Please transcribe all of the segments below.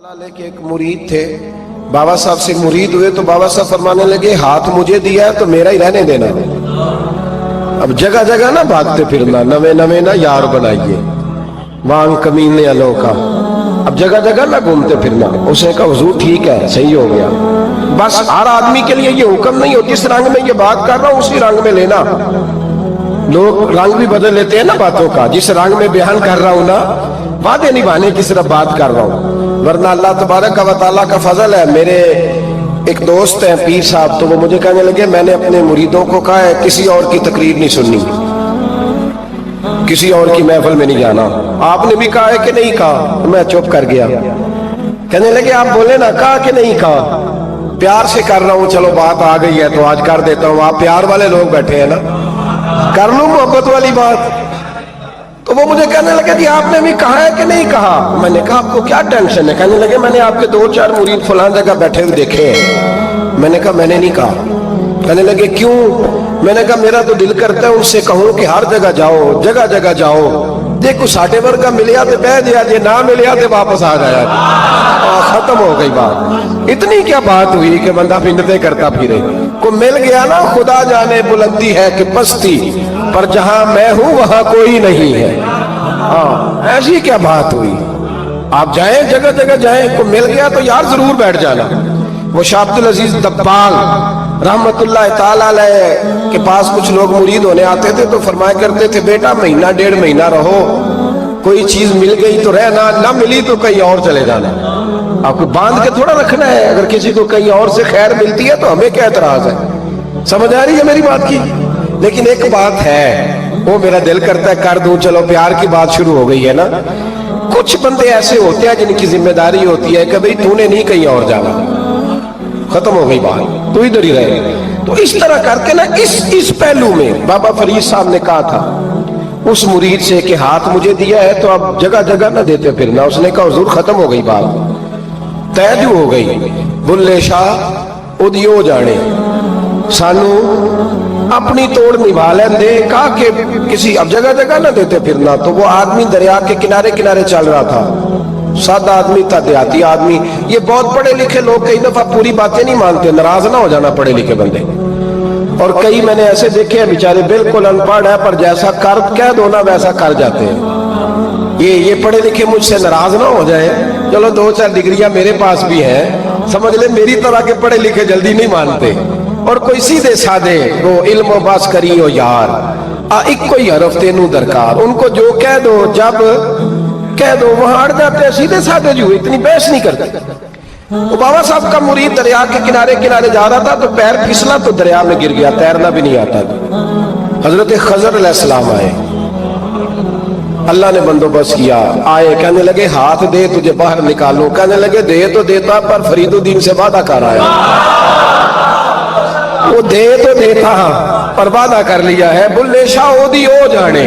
लेके एक मुरीद थे, बाबा साहब से मुरीद हुए तो बाबा साहब फरमाने लगे हाथ मुझे दिया है तो मेरा ही रहने देना। अब जगह जगह ना भागते फिरना, नवे नवे ना यार बनाइए, वांग कमीने अलो का। अब जगह जगह ना घूमते फिरना। उसने कहा हुजूर ठीक है, सही हो गया। बस हर आदमी के लिए ये हुक्म नहीं हो जिस रंग में ये बात कर रहा हूं उसी रंग में लेना। लोग रंग भी बदल लेते हैं ना बातों का। जिस रंग में बयान कर रहा हूं ना, वादे निभाने की सिर्फ बात कर रहा हूं, वरना अल्लाह तबारक व तआला का फजल है। मेरे एक दोस्त हैं पीर साहब, तो वो मुझे कहने लगे मैंने अपने मुरीदों को कहा है किसी और की तकरीर नहीं सुननी, किसी और की महफिल में नहीं जाना। आपने भी कहा है कि नहीं कहा? मैं चुप कर गया। कहने लगे आप बोले ना, कहा कि नहीं कहा? प्यार से कर रहा हूं, चलो बात आ गई है तो आज कर देता हूं। आप प्यार वाले लोग बैठे हैं ना, कर लूं मोहब्बत वाली बात। तो वो मुझे कहने लगे कि आपने भी कहा है कि नहीं कहा? मैंने कहा आपको क्या टेंशन है? कहने लगे मैंने आपके 2-4 मुरीद फलां जगह बैठे हुए देखे हैं। मैंने कहा मैंने नहीं कहा। कहने लगे क्यों? मैंने कहा मेरा तो दिल करता है उनसे कहूं कि हर जगह जाओ, जगह जगह जाओ। देखो साढ़े वर्गा मिलिया तो बह दिया, जे ना मिलिया तो वापस आ जाया। खत्म हो गई बात। इतनी क्या बात हुई कि बंदा बिंदते करता फिरे। को मिल गया ना, खुदा जाने बुलंदी है कि पस्ती, पर जहां मैं हूं वहां कोई नहीं है। हाँ, ऐसी क्या बात हुई? आप जाएं, जगह जगह जाएं। को मिल गया तो यार जरूर बैठ जाना। वो शाह अब्दुल अजीज दब्बाग रहमतुल्लाह ताला अलैह के पास कुछ लोग मुरीद होने आते थे तो फरमाया करते थे बेटा महीना 1.5 महीना रहो, कोई चीज मिल गई तो रहना, ना मिली तो कहीं और चले जाना। आपको बांध के थोड़ा रखना है। अगर किसी को कहीं और से खैर मिलती है तो हमें क्या एतराज है? समझ आ रही है मेरी बात की? लेकिन एक बात है, वो मेरा दिल करता है कर दूं। चलो प्यार की बात शुरू हो गई है ना। कुछ बंदे ऐसे होते हैं जिनकी जिम्मेदारी होती है कि भाई तूने नहीं कहीं और जाना, खत्म हो गई बात, तू इधर ही रहे। तो इस तरह करके ना इस पहलू में बाबा फरीद साहब ने कहा था उस मुरीद से कि हाथ मुझे दिया है तो अब जगह जगह ना देते फिरना। उसने कहा हुजूर खत्म हो गई बात, तय हो गई। बुल्ले शाह उदियो जाने, सानू अपनी तोड़ निभा लेंदे। कहा कि किसी अब जगह जगह ना देते फिरना। तो वो आदमी दरिया के किनारे किनारे चल रहा था, सादा आदमी था, देहाती आदमी। ये बहुत पढ़े लिखे लोग कई दफा पूरी बातें नहीं मानते, नाराज ना हो जाना पढ़े लिखे बंदे। और कई मैंने ऐसे देखे हैं बेचारे बिल्कुल अनपढ़ है पर जैसा कर कह दो ना वैसा कर जाते हैं। ये पढ़े लिखे मुझसे नाराज ना हो जाए। चलो 2-4 डिग्रियां मेरे पास भी हैं, समझ ले मेरी तरह के पढ़े लिखे जल्दी नहीं मानते। और कोई सीधे साधे वो इल्म बस करी हो यार, एक कोई हरफ तेनू दरकार, उनको जो कह दो जब कह दो वहां अड़ जाते हैं, सीधे साधे जो इतनी बहस नहीं करते। वो बाबा साहब का मुरीद दरिया के किनारे किनारे जा रहा था तो पैर फिसला तो दरिया में गिर गया, तैरना भी नहीं आता था। हजरत खजर अलैहिस्सलाम आए, अल्लाह ने बंदोबस्त किया। आए, कहने लगे हाथ दे तुझे बाहर निकालो। कहने लगे दे तो देता पर फरीदुद्दीन से वादा कर आया। वो दे तो देता पर वादा कर लिया है। बुल्ले शाह ओदी ओ जाने,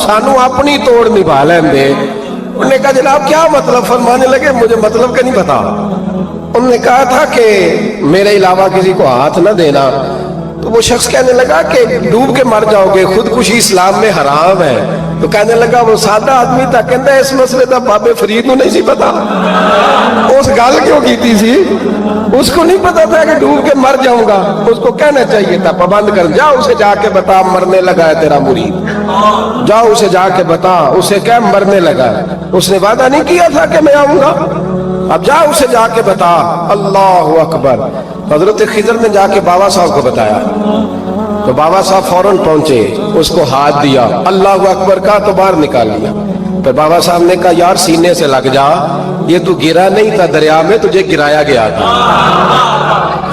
सानू अपनी तोड़ निभा लेंदे। उन्होंने कहा जनाब क्या मतलब? फरमाने लगे मुझे मतलब का नहीं पता। उन्होंने कहा था कि मेरे अलावा किसी को हाथ न देना। तो वो शख्स कहने लगा कि डूब के मर जाओगे, खुदकुशी इस्लाम में हराम है। तो कहने लगा वो सादा आदमी था, कहता इस मसले का बाबे फरीद को नहीं सी पता। उस गल क्यों की थी? उसको नहीं पता था कि डूब के मर जाऊंगा। उसको कहना चाहिए था पाबंद कर, जा उसे जाके बता मरने लगा है तेरा मुरीद, जाओ उसे जाके बता, उसे क्या मरने लगा है। उसने वादा नहीं किया था कि मैं आऊंगा, अब जा उसे जाके बता। अल्लाह अकबर। हजरत खिजर ने जाके बाबा साहब को बताया तो बाबा साहब फौरन पहुंचे, उसको हाथ दिया, अल्लाह अकबर का तो बाहर निकाल लिया। फिर बाबा साहब ने कहा यार सीने से लग जा, ये तू गिरा नहीं था दरिया में, तुझे गिराया गया था,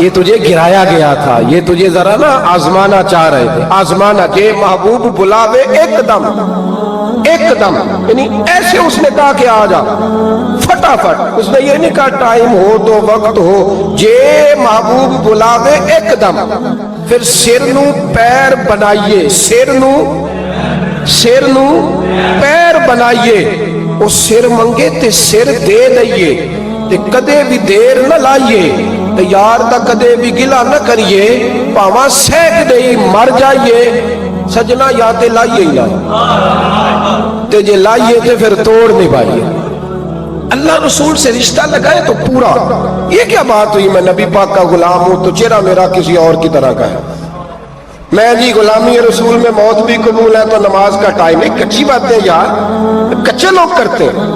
ये तुझे गिराया गया था, ये तुझे जरा ना आजमाना चाह रहे थे। आजमाना के महबूब बुलावे एकदम एकदम, यानी ऐसे उसने कहा कि आ जा फटाफट। उसने ये नहीं कहा टाइम हो तो वक्त हो, जे महबूब बुलावे एकदम। फिर सिर नू पैर बनाइए, सिर नू पैर बनाइए। वो सिर मंगे ते सिर दे दइए, ते कदे भी देर न लाइए, ते यार दा कदे भी गिला न करिए, भावा सहक दे मर जाइए। सजना या ते लाइए ही ना, ते जे लाइए ते फिर तोड़ नहीं पाइए। अल्लाह रसूल से रिश्ता लगाए तो पूरा। ये क्या बात हुई, मैं नबी पाक का गुलाम हूं तो चेहरा मेरा किसी और की तरह का है। मैं जी गुलामी रसूल में मौत भी कबूल है तो नमाज का टाइम है। कच्ची बातें यार, कच्चे लोग करते हैं,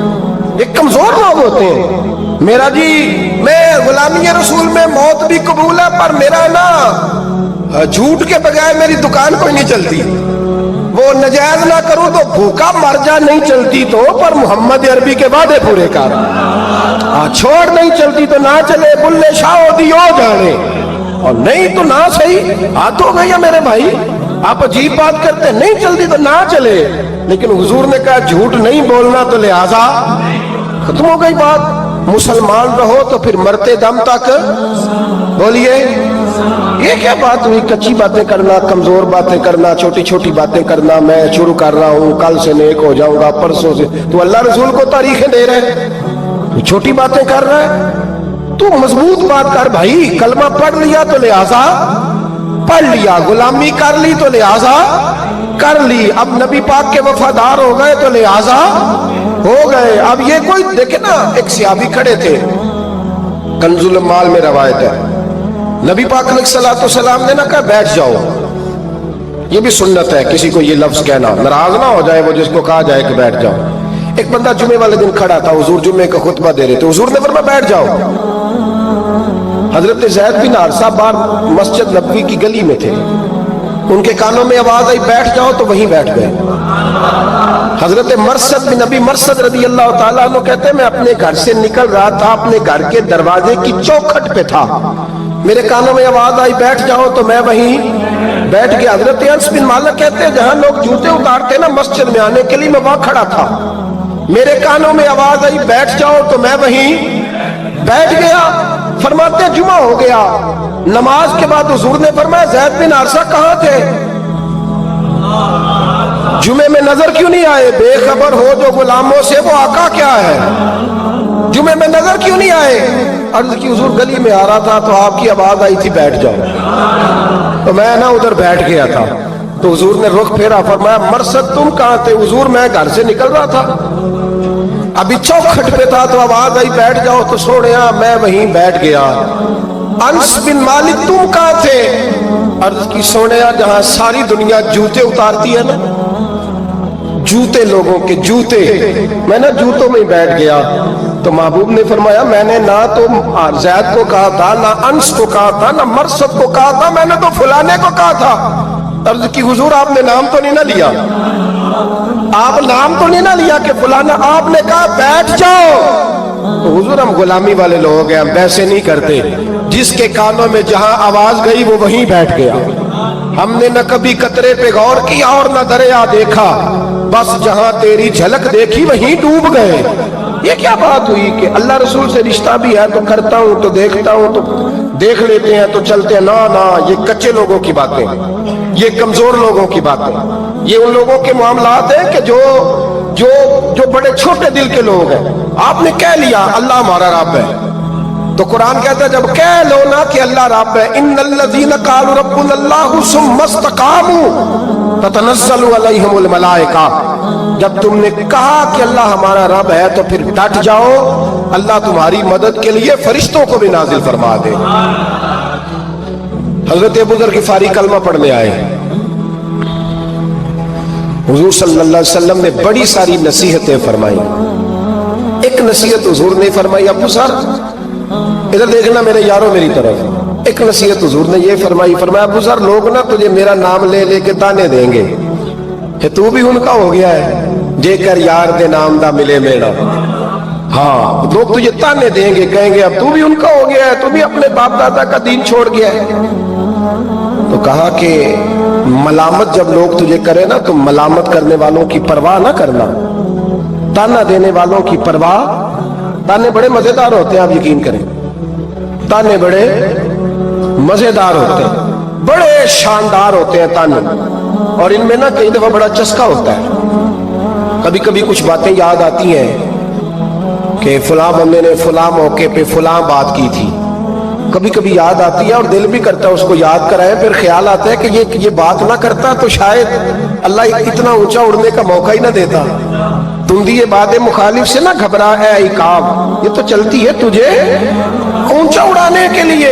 ये कमजोर लोग होते हैं। मेरा जी मैं गुलामी रसूल में मौत भी कबूल है पर मेरा ना झूठ के बगैर मेरी दुकान कोई नहीं चलती। वो नजायज ना करूं तो भूखा मर जा, नहीं चलती तो पर मोहम्मद अरबी के वादे पूरे कर। छोड़ नहीं चलती तो ना चले, बुल्ले शाह दियो जाने, और नहीं तो ना सही। हाथ हो गया मेरे भाई, आप अजीब बात करते, नहीं चलती तो ना चले। लेकिन हुजूर ने कहा झूठ नहीं बोलना तो लिहाजा खत्म हो गई बात। मुसलमान रहो तो फिर मरते दम तक बोलिए। ये क्या बात हुई, कच्ची बातें करना, कमजोर बातें करना, छोटी छोटी बातें करना। मैं शुरू कर रहा हूं, कल से नेक हो जाऊंगा, परसों से। तो अल्लाह रसूल को तारीखें दे रहे, छोटी बातें कर रहा है। तू मजबूत बात कर भाई, कलमा पढ़ लिया तो लिहाजा पढ़ लिया, गुलामी कर ली तो लिहाजा कर ली। अब नबी पाक के वफादार हो गए तो लिहाजा हो गए। अब ये कोई देखे ना, एक सहाबी खड़े थे, कंजुल माल में रवायत है, नबी पाक अलैहिस्सलाम ने ना कहा बैठ जाओ। ये भी सुन्नत है किसी को ये लफ्ज कहना, नाराज ना हो जाए वो जिसको कहा जाए कि बैठ जाओ। एक बंदा जुमे वाले दिन खड़ा था, हुजूर जुमे का खुतबा दे रहे थे, हुजूर ने फरमाया बैठ जाओ। हजरत ज़ैद बिन हारिसा बाहर मस्जिद नबवी की गली में थे, उनके कानों में आवाज आई बैठ जाओ तो वहीं बैठ गए। हजरत मरसद बिन नबी मरसद रदी अल्लाह ताला अन्हु कहते हैं मैं अपने घर से निकल रहा था, अपने घर के दरवाजे की चौखट पे था, मेरे कानों में आवाज आई बैठ जाओ तो मैं वहीं बैठ गया। हजरत अनस बिन मालिक कहते हैं जहां लोग जूते उतारते ना मस्जिद में आने के लिए, मैं वहां खड़ा था, मेरे कानों में आवाज आई बैठ जाओ तो मैं वहीं बैठ गया। फरमाते जुमा हो गया, नमाज के बाद हुजूर ने फरमाया ज़ैद बिन हारिसा कहां थे, जुमे में नजर क्यों नहीं आए? बेखबर हो जो गुलामों से वो आका क्या है, जुमे में नजर क्यों नहीं आए? अर्ज की हुजूर गली में आ रहा था तो आपकी आवाज आई थी बैठ जाओ, तो मैं ना उधर बैठ गया था। तो हुजूर ने रुख फेरा, फरमाया मरसद तुम कहां थे? हुजूर मैं घर से निकल रहा था, अभी चौखट पे था तो आवाज आई बैठ जाओ तो सोनिया मैं वहीं बैठ गया। अनस बिन मालिक तुम कहां थे? अर्ज की सोनिया जहां सारी दुनिया जूते उतारती है ना, जूते लोगों के जूते, मैं ना जूतों में बैठ गया। तो महबूब ने फरमाया मैंने ना तो ज़ैद को कहा था, ना अनस को कहा था, ना मरसद को कहा था, मैंने तो फलाने को कहा था। अर्ज की हुजूर आपने नाम तो नहीं ना लिया, आप नाम तो नहीं ना लिया कि फलाना, आपने कहा बैठ जाओ। तो हुजूर हम गुलामी वाले लोग हैं, हम वैसे नहीं करते, जिसके कानों में जहां आवाज गई वो वहीं बैठ गया। हमने न कभी कतरे पे गौर किया और न दरिया देखा, बस जहां तेरी झलक देखी वहीं डूब गए। ये क्या बात हुई कि अल्लाह रसूल से रिश्ता भी है तो करता हूं तो देखता हूं तो देख लेते हैं तो चलते हैं। ना ना, ये कच्चे लोगों की बातें, ये कमजोर लोगों की बातें, ये उन लोगों के मामलात हैं कि जो जो जो बड़े छोटे दिल के लोग हैं। आपने कह लिया अल्लाह हमारा रब है, तो कुरान कहता है जब कह लो ना कि अल्लाह रब है, इन्नल्लज़ीना क़ालू रब्बुनल्लाहु सुम्मा इस्तक़ामू ततनज़्ज़लु अलैहिमुल मलाइका, जब तुमने कहा कि अल्लाह हमारा रब है तो फिर डट जाओ, अल्लाह तुम्हारी मदद के लिए फरिश्तों को भी नाजिल फरमा दे। हजरत अबू ज़र ग़िफ़ारी कलमा पढ़ने आए, हुजूर सल्लल्लाहु अलैहि वसल्लम ने बड़ी सारी नसीहतें फरमाई। एक नसीहत हुजूर ने फरमाई, अबू सर इधर देखना मेरे यारों मेरी तरफ। एक नसीहत हुजूर ने ये फरमाई, फरमाया अबू सर लोग ना तुझे मेरा नाम ले लेके ताने देंगे कि तू भी उनका हो गया है, जेकर यार दे नाम दा मिले मेरा। हाँ, लोग तुझे ताने देंगे, कहेंगे अब तू भी उनका हो गया है, तू भी अपने बाप दादा का दीन छोड़ गया है। तो कहा कि मलामत जब लोग तुझे करे ना तो मलामत करने वालों की परवाह ना करना, ताना देने वालों की परवाह। ताने बड़े मजेदार होते हैं, आप यकीन करें, ताने बड़े मजेदार होते हैं, बड़े शानदार होते हैं ताने, और इनमें ना कई दफा बड़ा चस्का होता है। कभी कभी कुछ बातें याद आती हैं कि फलां बंदे ने फलां मौके पे फलां बात की थी, कभी कभी याद आती है और दिल भी करता है उसको याद कराए, फिर ख्याल आता है कि ये बात ना करता तो शायद अल्लाह इतना ऊंचा उड़ने का मौका ही ना देता। تندی باد مخالف سے نہ گھبرا اے عقاب، یہ تو چلتی ہے تجھے اونچا اڑانے کے لیے۔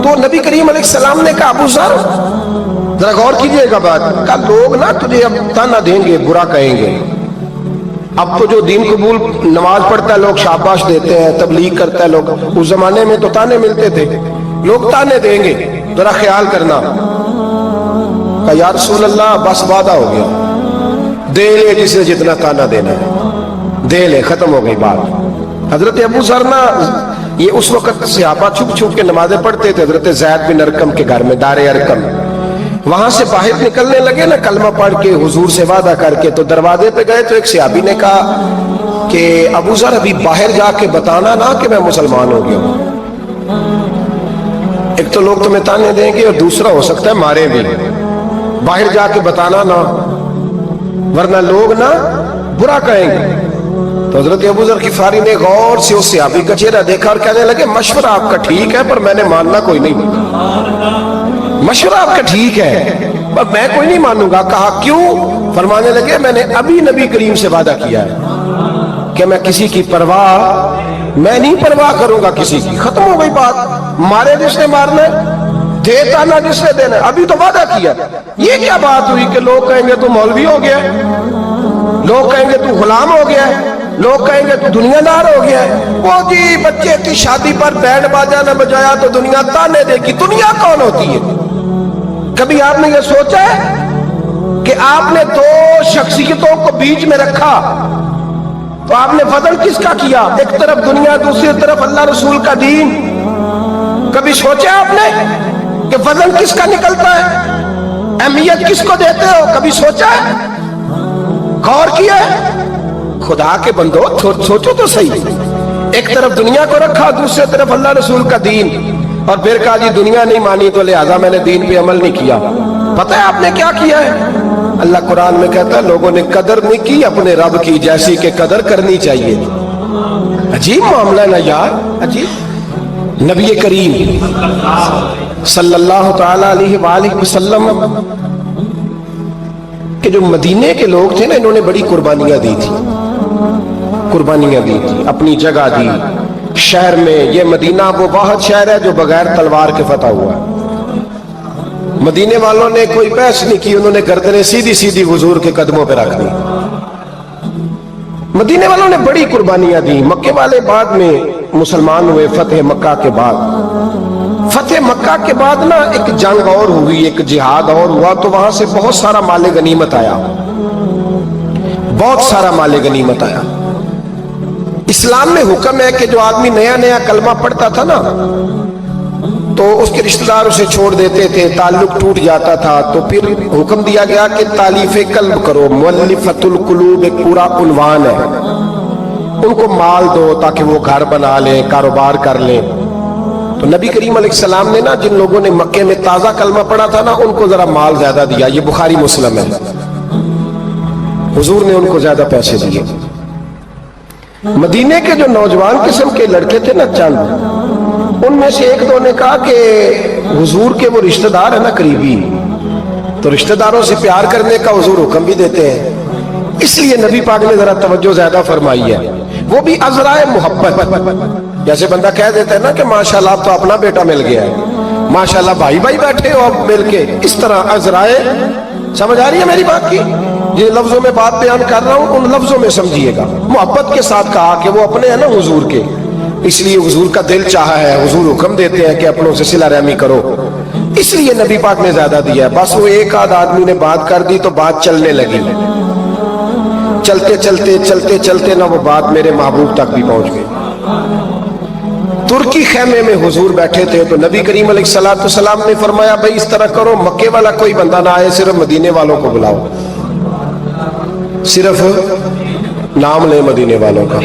تو نبی کریم علیہ السلام نے کہا ابو ذر ذرا غور کیجئے گا بات، کہا لوگ نا تجھے اب تانا دیں گے، برا کہیں گے۔ اب تو جو دین قبول نماز پڑھتا ہے لوگ شاباش دیتے ہیں، تبلیغ کرتا ہے لوگ، اس زمانے میں تو تانے ملتے تھے، لوگ تانے دیں گے، ذرا خیال کرنا۔ کہا یا رسول اللہ بس وعدہ ہو گیا، دے لے جسے جتنا تانا دینا ہے، دے لے، ختم ہو گئی بات۔ حضرت ابو ذر نا یہ اس وقت صحابہ چھپ چھپ کے نمازیں پڑھتے تھے حضرت زید بن ارقم کے گھر میں، دار ارقم۔ وہاں سے باہر نکلنے لگے نا کلمہ پڑھ کے حضور سے وعدہ کر کے، تو دروازے پہ گئے تو ایک صحابی نے کہا کہ ابو ذر ابھی باہر جا کے بتانا نا کہ میں مسلمان ہو گیا ہوں، ایک تو لوگ تمہیں تانے دیں گے اور دوسرا ہو سکتا ہے مارے بھی، باہر جا کے بتانا نا ورنہ لوگ نا برا کہیں گے۔ تو حضرت ابو ذر غفاری نے غور سے اس صحابی کا چہرہ دیکھا اور کہنے لگے مشورہ آپ کا ٹھیک ہے پر میں نے ماننا کوئی نہیں، مشورہ آپ کا ٹھیک ہے پر میں کوئی نہیں مانوں گا۔ کہا کیوں؟ فرمانے لگے میں نے ابھی نبی کریم سے وعدہ کیا ہے کہ میں کسی کی پرواہ، میں نہیں پرواہ کروں گا کسی کی، ختم ہو گئی بات، مارے جس نے مارنا ہے، دیتا نہ جس نے دینا ہے، ابھی تو وعدہ کیا۔ یہ کیا بات ہوئی کہ لوگ کہیں گے تو مولوی ہو گیا ہے، لوگ کہیں گے تو غلام ہو گیا ہے، لوگ کہیں گے تو دنیا دار ہو گیا ہے، وہ جی بچے کی شادی پر بینڈ باجا نہ بجایا تو دنیا تانے دے گی۔ دنیا کون ہوتی ہے؟ کبھی آپ نے یہ سوچا ہے کہ آپ نے دو شخصیتوں کو بیچ میں رکھا تو آپ نے فضل کس کا کیا؟ ایک طرف دنیا، دوسری طرف اللہ رسول کا دین۔ کبھی سوچا آپ نے کہ فضل کس کا نکلتا ہے، اہمیت کس کو دیتے ہو؟ کبھی سوچا ہے، غور کیا ہے؟ خدا کے بندو سوچو تو صحیح، ایک طرف دنیا کو رکھا، دوسری طرف اللہ رسول کا دین، اور پھر کہا جی دنیا نہیں مانی تو لہذا میں نے دین پہ عمل نہیں کیا۔ پتہ ہے آپ نے کیا کیا ہے؟ اللہ قرآن میں کہتا ہے لوگوں نے قدر نہیں کی اپنے رب کی جیسی کہ قدر کرنی چاہیے۔ عجیب معاملہ ہے نا یار، عجیب۔ نبی کریم صلی اللہ تعالی علیہ وآلہ وسلم کہ جو مدینے کے لوگ تھے نا، انہوں نے بڑی قربانیاں دی تھی، قربانیاں دی تھی، اپنی جگہ دی شہر میں۔ یہ مدینہ وہ واحد شہر ہے جو بغیر تلوار کے فتح ہوا ہے۔ مدینے والوں نے کوئی بحث نہیں کی، انہوں نے گردنیں سیدھی سیدھی حضور کے قدموں پہ رکھ دی۔ مدینے والوں نے بڑی قربانیاں دی۔ مکے والے بعد میں مسلمان ہوئے فتح مکہ کے بعد۔ فتح مکہ کے بعد نا ایک جنگ اور ہوئی، ایک جہاد اور ہوا، تو وہاں سے بہت سارا مال غنیمت آیا، بہت سارا مال غنیمت آیا۔ اسلام میں حکم ہے کہ جو آدمی نیا نیا کلمہ پڑھتا تھا نا تو اس کے رشتہ دار اسے چھوڑ دیتے تھے، تعلق ٹوٹ جاتا تھا، تو پھر حکم دیا گیا کہ تالیف قلب کرو۔ مؤلفۃ القلوب ایک پورا عنوان ہے، ان کو مال دو تاکہ وہ گھر بنا لیں، کاروبار کر لیں۔ تو نبی کریم علیہ السلام نے نا جن لوگوں نے مکے میں تازہ کلمہ پڑھا تھا نا ان کو ذرا مال زیادہ دیا، یہ بخاری مسلم ہے، حضور نے ان کو زیادہ پیسے دیے۔ مدینے کے جو نوجوان قسم کے لڑکے تھے نا چند، ان میں سے ایک دو نے کہا کہ حضور کے وہ رشتہ دار ہیں نا قریبی، تو رشتہ داروں سے پیار کرنے کا حضور حکم بھی دیتے ہیں، اس لیے نبی پاک نے ذرا توجہ زیادہ فرمائی ہے، وہ بھی عذرائے محبت۔ جیسے بندہ کہہ دیتا ہے نا کہ ماشاءاللہ اب تو اپنا بیٹا مل گیا ہے، ماشاءاللہ بھائی بھائی بیٹھے ہو اب مل کے، اس طرح عذرائے، سمجھ آ رہی ہے میری بات کی؟ جن لفظوں میں بات بیان کر رہا ہوں ان لفظوں میں سمجھیے گا، محبت کے ساتھ کہا کہ وہ اپنے ہیں نا حضور کے، اس لیے حضور کا دل چاہا ہے، حضور حکم دیتے ہیں کہ اپنوں سے صلہ رحمی کرو، اس لیے نبی پاک نے زیادہ دیا ہے۔ بس وہ ایک آدھ آدمی نے بات کر دی تو بات چلنے لگی، چلتے چلتے چلتے چلتے نہ وہ بات میرے محبوب تک بھی پہنچ گئی۔ ترکی خیمے میں حضور بیٹھے تھے تو نبی کریم علیہ السلام نے فرمایا بھائی اس طرح کرو، مکے والا کوئی بندہ نہ آئے، صرف مدینے والوں کو بلاؤ، صرف نام لے مدینے والوں کا،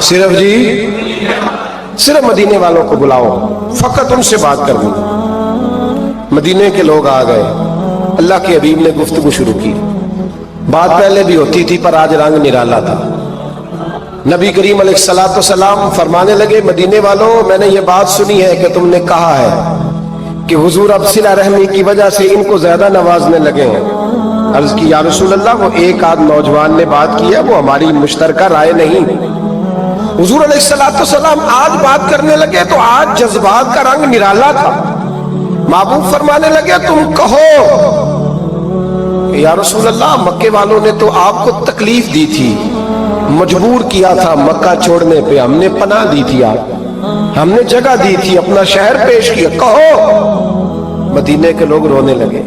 صرف جی صرف مدینے والوں کو بلاؤ، فقط ان سے بات کرنی۔ مدینے کے لوگ آ گئے، اللہ کے حبیب نے گفتگو شروع کی، بات پہلے بھی ہوتی تھی پر آج رنگ نرالا تھا۔ نبی کریم علیہ السلام فرمانے لگے مدینے والوں، میں نے یہ بات سنی ہے کہ تم نے کہا ہے کہ حضور اب صلہ رحمی کی وجہ سے ان کو زیادہ نوازنے لگے ہیں، عرض کی یا رسول اللہ وہ ایک آدھ نوجوان نے بات کی ہے وہ ہماری مشترکہ رائے نہیں. حضور علیہ السلام آج بات کرنے لگے تو آج جذبات کا رنگ نرالا تھا. محبوب فرمانے لگے تم کہو. یا رسول اللہ مکے والوں نے تو آپ کو تکلیف دی تھی, مجبور کیا تھا مکہ چھوڑنے پہ, ہم نے پناہ دی تھی, آپ ہم نے جگہ دی تھی, اپنا شہر پیش کیا, کہو. مدینے کے لوگ رونے لگے,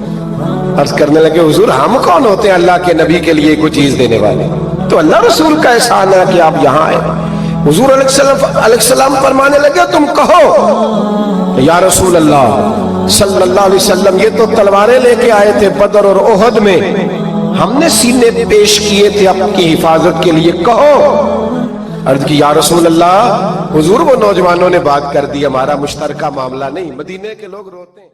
عرض کرنے لگے حضور ہم کون ہوتے ہیں اللہ کے نبی کے لیے کوئی چیز دینے والے, تو اللہ رسول کا احسان ہے کہ آپ یہاں آئے. حضور علیہ السلام فرمانے لگے تم کہو. یا رسول اللہ صلی اللہ علیہ وسلم یہ تو تلواریں لے کے آئے تھے بدر اور احد میں, ہم نے سینے پیش کیے تھے آپ کی حفاظت کے لیے, کہو. عرض کی یا رسول اللہ حضور وہ نوجوانوں نے بات کر دی, ہمارا مشترکہ معاملہ نہیں. مدینے کے لوگ روتے ہیں.